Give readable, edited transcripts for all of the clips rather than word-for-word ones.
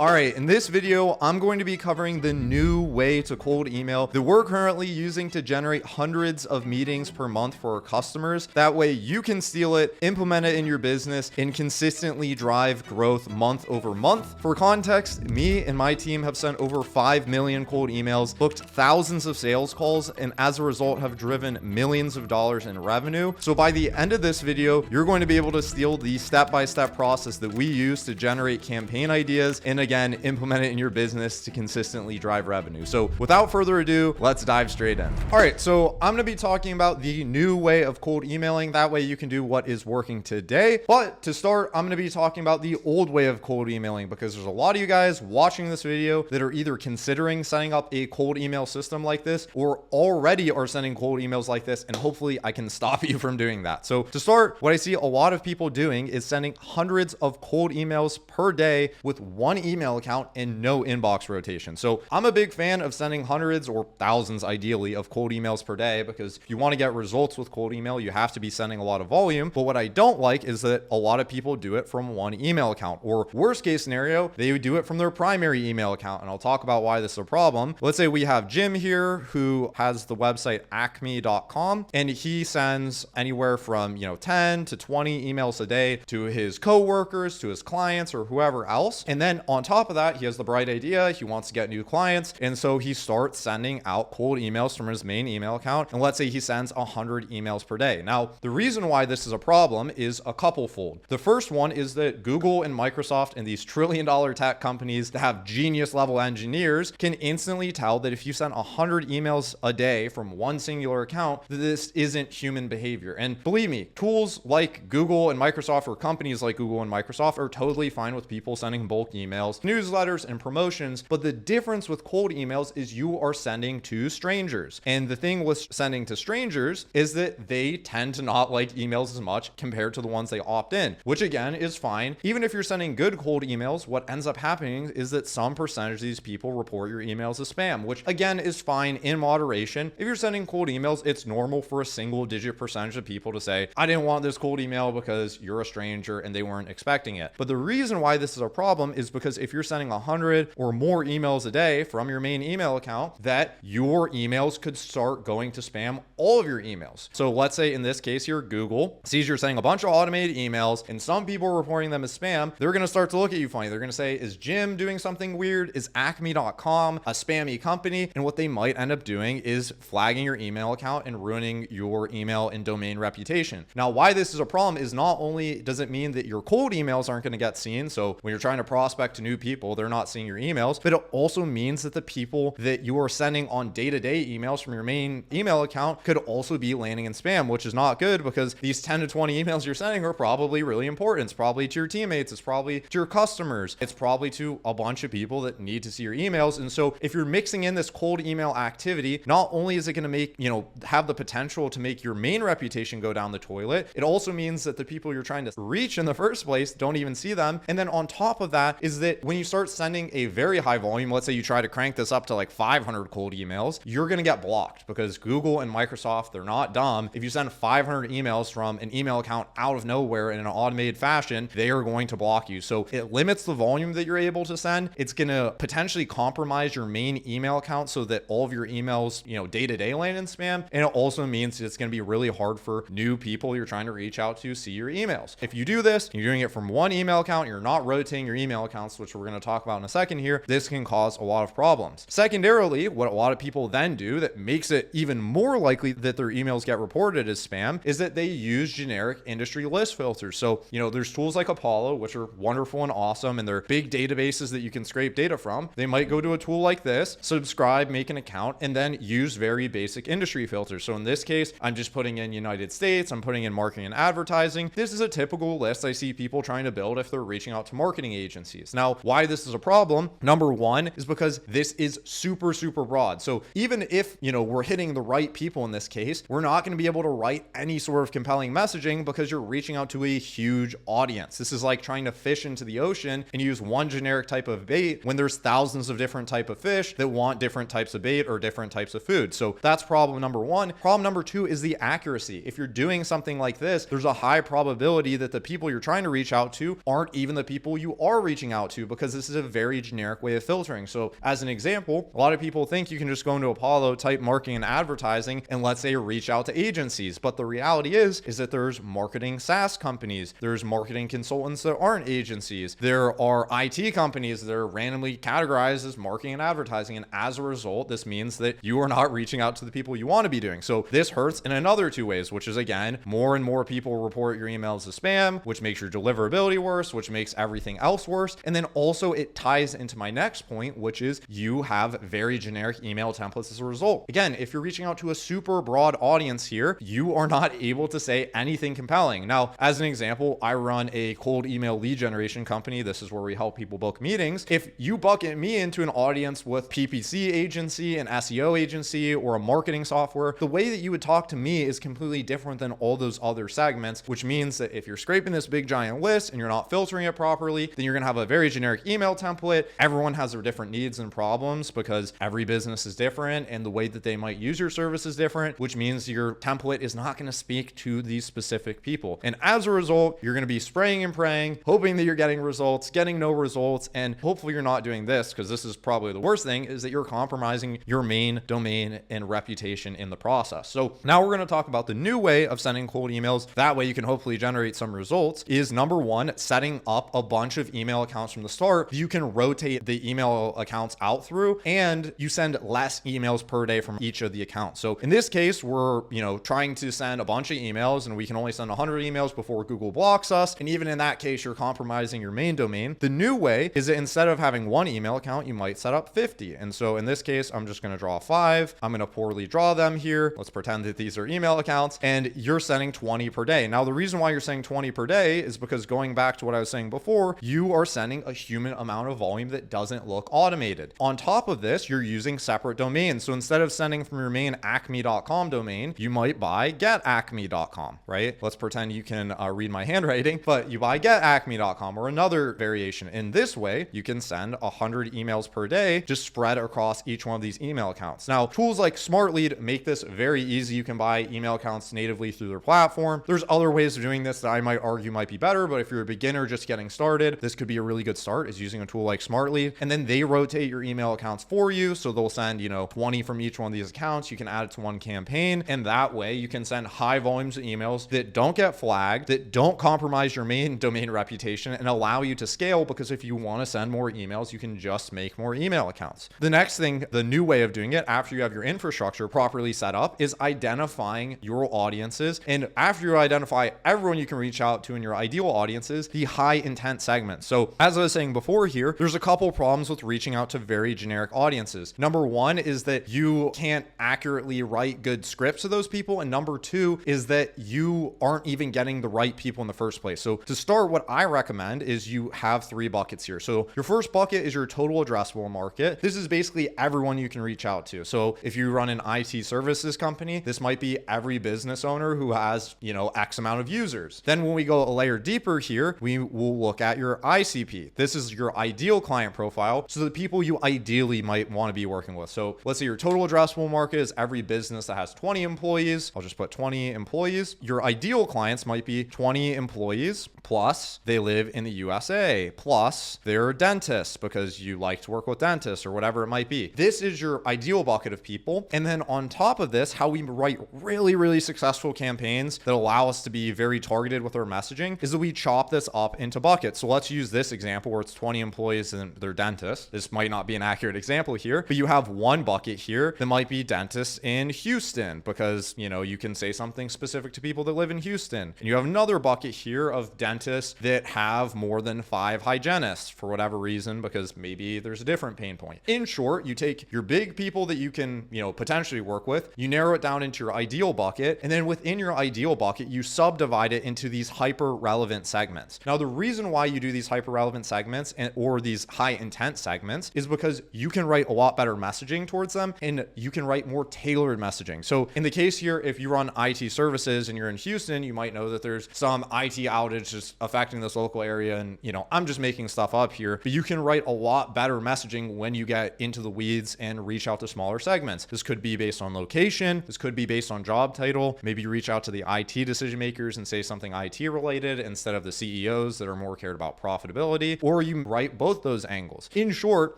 All right, in this video, I'm going to be covering the new way to cold email that we're currently using to generate hundreds of meetings per month for our customers. That way you can steal it, implement it in your business, and consistently drive growth month over month. For context, me and my team have sent over 5 million cold emails, booked thousands of sales calls, and as a result have driven millions of dollars in revenue. So by the end of this video, you're going to be able to steal the step-by-step process that we use to generate campaign ideas and again, implement it in your business to consistently drive revenue. So without further ado, let's dive straight in. All right, so I'm gonna be talking about the new way of cold emailing. That way you can do what is working today. But to start, I'm gonna be talking about the old way of cold emailing because there's a lot of you guys watching this video that are either considering setting up a cold email system like this or already are sending cold emails like this, and hopefully I can stop you from doing that. So to start, what I see a lot of people doing is sending hundreds of cold emails per day with one email account and no inbox rotation. So I'm a big fan of sending hundreds or thousands ideally of cold emails per day, because if you want to get results with cold email, you have to be sending a lot of volume. But what I don't like is that a lot of people do it from one email account, or worst case scenario, they would do it from their primary email account. And I'll talk about why this is a problem. Let's say we have Jim here who has the website acme.com, and he sends anywhere from 10 to 20 emails a day to his coworkers, to his clients, or whoever else. And then on top of that, he has the bright idea, he wants to get new clients, and so he starts sending out cold emails from his main email account. And let's say he sends 100 emails per day. Now, the reason why this is a problem is a couple fold. The first one is that Google and Microsoft and these trillion-dollar tech companies that have genius level engineers can instantly tell that if you send 100 emails a day from one singular account, that this isn't human behavior. And believe me, tools like Google and Microsoft, or companies like Google and Microsoft, are totally fine with people sending bulk emails, newsletters, and promotions. But the difference with cold emails is you are sending to strangers. And the thing with sending to strangers is that they tend to not like emails as much compared to the ones they opt in, which again is fine. Even if you're sending good cold emails, what ends up happening is that some percentage of these people report your emails as spam, which again is fine in moderation. If you're sending cold emails, it's normal for a single digit percentage of people to say, I didn't want this cold email because you're a stranger and they weren't expecting it. But the reason why this is a problem is because if you're sending 100 or more emails a day from your main email account, that your emails could start going to spam all of your emails. So let's say in this case here, Google sees you're sending a bunch of automated emails and some people are reporting them as spam. They're going to start to look at you funny. They're going to say, is Jim doing something weird? Is acme.com a spammy company? And what they might end up doing is flagging your email account and ruining your email and domain reputation. Now, why this is a problem is not only does it mean that your cold emails aren't going to get seen, so when you're trying to prospect to new people, they're not seeing your emails, but it also means that the people that you are sending on day-to-day emails from your main email account could also be landing in spam, which is not good, because these 10 to 20 emails you're sending are probably really important. It's probably to your teammates, it's probably to your customers, it's probably to a bunch of people that need to see your emails. And so if you're mixing in this cold email activity, not only is it going to make, have the potential to make your main reputation go down the toilet, it also means that the people you're trying to reach in the first place don't even see them. And then on top of that is that when you start sending a very high volume, let's say you try to crank this up to like 500 cold emails, you're going to get blocked, because Google and Microsoft, they're not dumb. If you send 500 emails from an email account out of nowhere in an automated fashion, they are going to block you. So it limits the volume that you're able to send. It's going to potentially compromise your main email account so that all of your emails, day to day land in spam. And it also means it's going to be really hard for new people you're trying to reach out to see your emails. If you do this, you're doing it from one email account, you're not rotating your email accounts, which we're going to talk about in a second here, this can cause a lot of problems. Secondarily, what a lot of people then do that makes it even more likely that their emails get reported as spam is that they use generic industry list filters. So, there's tools like Apollo, which are wonderful and awesome, and they're big databases that you can scrape data from. They might go to a tool like this, subscribe, make an account, and then use very basic industry filters. So in this case, I'm just putting in United States, I'm putting in marketing and advertising. This is a typical list I see people trying to build if they're reaching out to marketing agencies. Now, why this is a problem, number one, is because this is super, super broad. So even if, we're hitting the right people in this case, we're not going to be able to write any sort of compelling messaging because you're reaching out to a huge audience. This is like trying to fish into the ocean and use one generic type of bait when there's thousands of different type of fish that want different types of bait or different types of food. So that's problem number one. Problem number two is the accuracy. If you're doing something like this, there's a high probability that the people you're trying to reach out to aren't even the people you are reaching out to, because this is a very generic way of filtering. So as an example, a lot of people think you can just go into Apollo, type marketing and advertising, and let's say reach out to agencies. But the reality is that there's marketing SaaS companies, there's marketing consultants that aren't agencies, there are IT companies that are randomly categorized as marketing and advertising. And as a result, this means that you are not reaching out to the people you want to be doing. So this hurts in another two ways, which is, again, more and more people report your emails as spam, which makes your deliverability worse, which makes everything else worse. And then also it ties into my next point, which is you have very generic email templates as a result. Again, if you're reaching out to a super broad audience here, you are not able to say anything compelling. Now, as an example, I run a cold email lead generation company. This is where we help people book meetings. If you bucket me into an audience with PPC agency, an SEO agency, or a marketing software, the way that you would talk to me is completely different than all those other segments, which means that if you're scraping this big giant list and you're not filtering it properly, then you're going to have a very generic email template. Everyone has their different needs and problems because every business is different and the way that they might use your service is different, which means your template is not going to speak to these specific people. And as a result, you're going to be spraying and praying, hoping that you're getting results, getting no results. And hopefully you're not doing this, because this is probably the worst thing, is that you're compromising your main domain and reputation in the process. So now we're going to talk about the new way of sending cold emails. That way you can hopefully generate some results. Is number one, setting up a bunch of email accounts from the start. You can rotate the email accounts out through, and you send less emails per day from each of the accounts. So in this case, we're, trying to send a bunch of emails, and we can only send 100 emails before Google blocks us. And even in that case, you're compromising your main domain. The new way is that instead of having one email account, you might set up 50. And so in this case, I'm just going to draw 5. I'm going to poorly draw them here. Let's pretend that these are email accounts, and you're sending 20 per day. Now, the reason why you're saying 20 per day is because, going back to what I was saying before, you are sending a human amount of volume that doesn't look automated. On top of this, you're using separate domains. So instead of sending from your main acme.com domain, you might buy getacme.com, right? Let's pretend you can read my handwriting, but you buy getacme.com or another variation. In this way, you can send 100 emails per day, just spread across each one of these email accounts. Now, tools like SmartLead make this very easy. You can buy email accounts natively through their platform. There's other ways of doing this that I might argue might be better, but if you're a beginner just getting started, this could be a really good start, is using a tool like SmartLead. And then they rotate your email accounts for you. So they'll send, 20 from each one of these accounts. You can add it to one campaign. And that way you can send high volumes of emails that don't get flagged, that don't compromise your main domain reputation, and allow you to scale, because if you want to send more emails, you can just make more email accounts. The next thing, the new way of doing it after you have your infrastructure properly set up, is identifying your audiences. And after you identify everyone you can reach out to in your ideal audiences, the high intent segments. So as I was saying before here, there's a couple problems with reaching out to very generic audiences. Number one is that you can't accurately write good scripts to those people. And number two is that you aren't even getting the right people in the first place. So to start, what I recommend is you have 3 buckets here. So your first bucket is your total addressable market. This is basically everyone you can reach out to. So if you run an IT services company, this might be every business owner who has, X amount of users. Then when we go a layer deeper here, we will look at your ICP. This is your ideal client profile. So the people you ideally might want to be working with. So let's say your total addressable market is every business that has 20 employees. I'll just put 20 employees. Your ideal clients might be 20 employees plus they live in the USA, plus they're dentists because you like to work with dentists or whatever it might be. This is your ideal bucket of people. And then on top of this, how we write really, really successful campaigns that allow us to be very targeted with our messaging is that we chop this up into buckets. So let's use this example where it's 20 employees and they're dentists. This might not be an accurate example here, but you have one bucket here that might be dentists in Houston because, you can say something specific to people that live in Houston. And you have another bucket here of dentists that have more than 5 hygienists for whatever reason, because maybe there's a different pain point. In short, you take your big people that you can, potentially work with, you narrow it down into your ideal bucket, and then within your ideal bucket, you subdivide it into these hyper relevant segments. Now, the reason why you do these hyper relevant segments or these high intent segments is because you can write a lot better messaging towards them, and you can write more tailored messaging. So in the case here, if you run IT services and you're in Houston, you might know that there's some IT outage just affecting this local area. And, I'm just making stuff up here, but you can write a lot better messaging when you get into the weeds and reach out to smaller segments. This could be based on location. This could be based on job title. Maybe you reach out to the IT decision makers and say something IT related instead of the CEOs that are more cared about profitability, or you write both those angles. In short,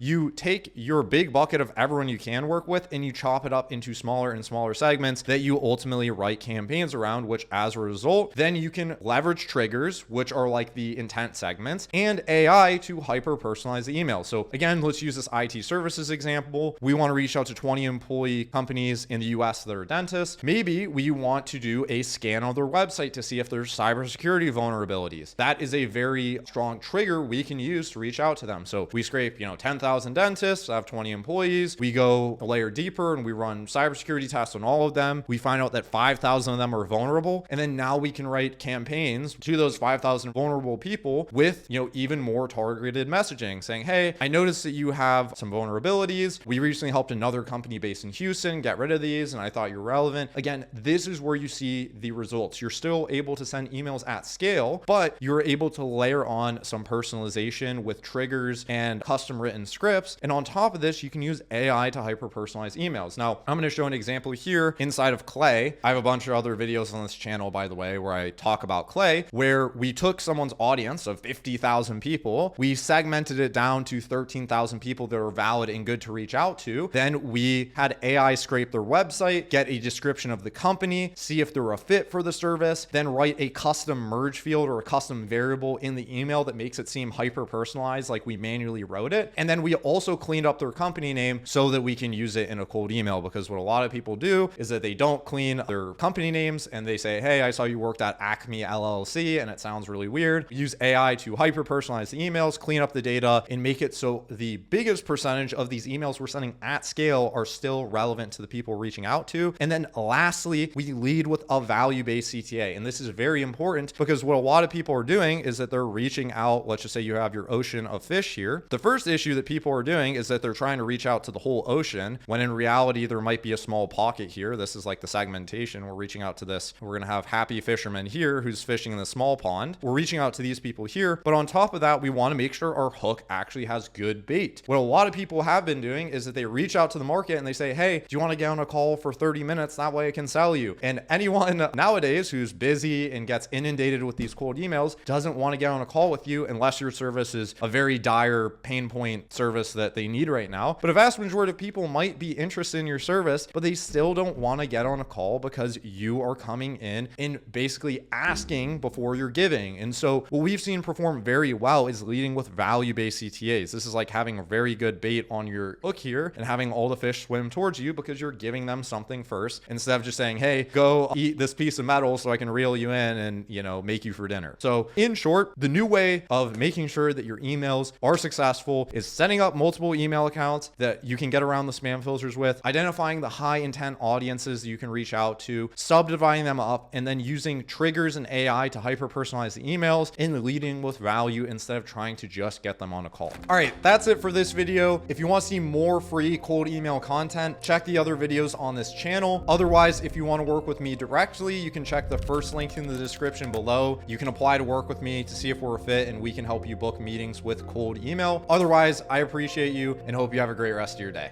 you take your big bucket of everyone you can work with and you chop it up into smaller and smaller segments that you ultimately write campaigns around, which as a result, then you can leverage triggers, which are like the intent segments, and AI to hyper personalize the email. So again, let's use this IT services example. We want to reach out to 20 employee companies in the US that are dentists. Maybe we want to do a scan on their website to see if there's cybersecurity vulnerabilities. That is a very strong trigger we can use to reach out to them. So we scrape, 10,000 dentists, I have 20 employees. We go a layer deeper and we run cybersecurity tests on all of them. We find out that 5,000 of them are vulnerable. And then now we can write campaigns to those 5,000 vulnerable people with, even more targeted messaging saying, hey, I noticed that you have some vulnerabilities. We recently helped another company based in Houston get rid of these, and I thought you're relevant. Again, this is where you see the results. You're still able to send emails at scale, but you're able to layer on some personalization with triggers and custom written scripts. And on top of this, you can use AI to hyper personalize emails. Now, I'm going to show an example here inside of Clay. I have a bunch of other videos on this channel, by the way, where I talk about Clay, where we took someone's audience of 50,000 people, we segmented it down to 13,000 people that are valid and good to reach out to. Then we had AI scrape their website, get a description of the company, see if they're a fit for the service, then write a custom merge field or a custom variable in the email that makes it seem hyper personalized, like we manually wrote it. And then we also cleaned up their company name so that we can use it in a cold email, because what a lot of people do is that they don't clean their company names and they say, hey, I saw you worked at Acme LLC and it sounds really weird. Use AI to hyper personalize the emails, clean up the data, and make it so the biggest percentage of these emails we're sending at scale are still relevant to the people we're reaching out to. And then lastly, we lead with a value-based CTA. And this is very important because what a lot of people are doing is that they're reaching out. Let's just say you have your ocean of fish here. The first issue that people are doing is that they're trying to reach out to the whole ocean, when in reality, there might be a small pocket here. This is like the segmentation. We're reaching out to this. We're going to have happy fisherman here who's fishing in the small pond. We're reaching out to these people here. But on top of that, we want to make sure our hook actually has good bait. What a lot of people have been doing is that they reach out to the market and they say, hey, do you want to get on a call for 30 minutes? That way I can sell you. And anyone nowadays who's busy and gets inundated with these cold emails doesn't want to get on a call with you unless your service is a very dire pain point service that they need right now. But a vast majority of people might be interested in your service, but they still don't want to get on a call because you are coming in and basically asking before you're giving. And so what we've seen perform very well is leading with value-based CTAs. This is like having a very good bait on your hook here and having all the fish swim towards you because you're giving them something first instead of just saying, hey, go eat this piece of metal so I can reel you in and, make you for dinner. So in short, the new way of making sure that your emails are successful is setting up multiple email accounts that you can get around the spam filters with, identifying the high intent audiences that you can reach out to, subdividing them up, and then using triggers and AI to hyper personalize the emails and leading with value instead of trying to just get them on a call. All right, that's it for this video. If you want to see more free cold email content, check the other videos on this channel. Otherwise, if you want to work with me directly, you can check the first link in the description below. You can apply to work with me to see if we're a fit and we can help you book meetings with cold email. Otherwise, I appreciate you and hope you have a great rest of your day.